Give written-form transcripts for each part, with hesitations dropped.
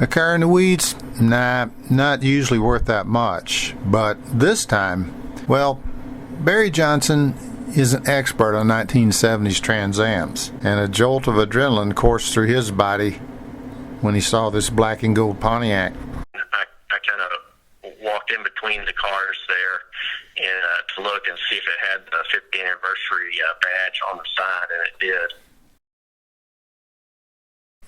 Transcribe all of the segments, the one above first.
A car in the weeds? Nah, not usually worth that much. But this time, well, Barry Johnson is an expert on 1970s Trans Ams, and a jolt of adrenaline coursed through his body when he saw this black and gold Pontiac. I kind of walked in between the cars there and to look and see if it had the 50th anniversary badge on the side, and it did.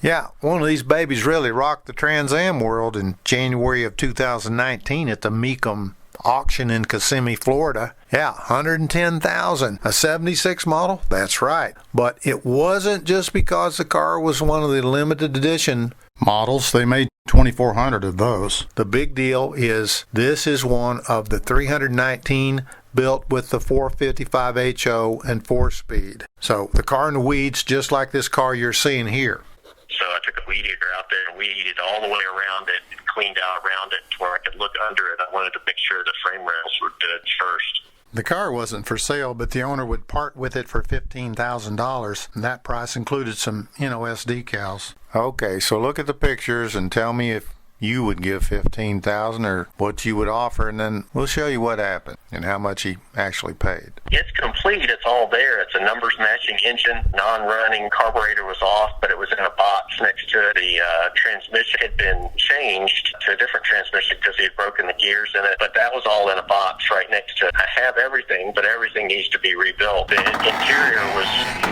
Yeah, one of these babies really rocked the Trans Am world in January of 2019 at the Mecum auction in Kissimmee, Florida. Yeah, $110,000. A 76 model? That's right. But it wasn't just because the car was one of the limited edition models. They made 2,400 of those. The big deal is this is one of the 319 built with the 455 HO and 4-speed. So the car in the weeds, just like this car you're seeing here. So I took a weed eater out there and weeded all the way around it and cleaned out around it to where I could look under it. I wanted to make sure the frame rails were good first. The car wasn't for sale, but the owner would part with it for $15,000, and that price included some NOS decals. Okay, so look at the pictures and tell me if you would give $15,000 or what you would offer, and then we'll show you what happened and how much he actually paid. It's complete. It's all there. It's a numbers matching engine. Non-running carburetor was off, but it was in a box next to it. The transmission had been changed to a different transmission because he had broken the gears in it, but that was all in a box right next to it. I have everything, but everything needs to be rebuilt. The interior was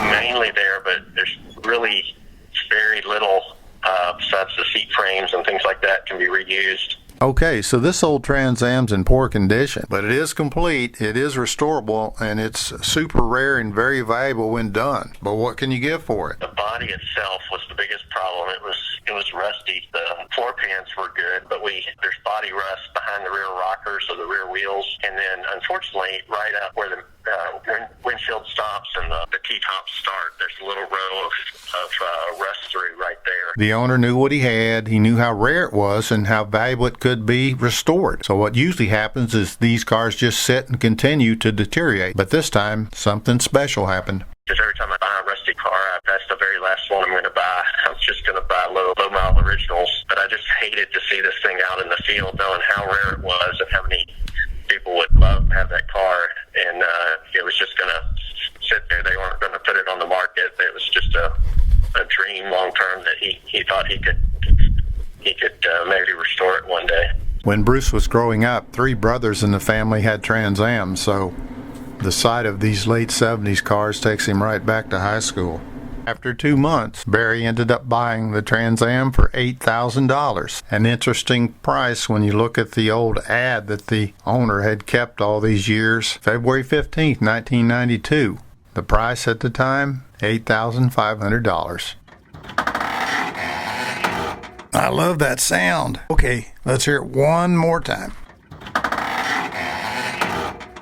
mainly there, but there's really very little besides the seat frames and things like that can be reused. Okay, so this old Trans Am's in poor condition, but it is complete, it is restorable, and it's super rare and very valuable when done. But what can you give for it? The body itself was the biggest problem. It was rusty. The floor pans were good, but there's body rust behind the rear rockers or the rear wheels, and then unfortunately right up where the windshield stops and the T-top start, there's a little row of rust through right there. The owner knew what he had, he knew how rare it was and how valuable it could be restored. So what usually happens is these cars just sit and continue to deteriorate. But this time, something special happened. Because every time I buy a rusty car, that's the very last one I'm going to buy. I was just going to buy low-mile originals, but I just hated to see this thing out in the field, knowing how rare it was and how many people would love to have that car. And it was just going to sit there. They weren't going to put it on the market. It was just a dream long-term that he thought he could maybe restore it one day. When Bruce was growing up, 3 brothers in the family had Trans Ams, so the sight of these late 70s cars takes him right back to high school. After 2 months, Barry ended up buying the Trans Am for $8,000. An interesting price when you look at the old ad that the owner had kept all these years. February 15th, 1992. The price at the time, $8,500. I love that sound. Okay, let's hear it one more time.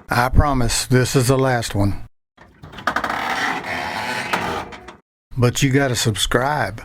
I promise this is the last one. But you gotta subscribe.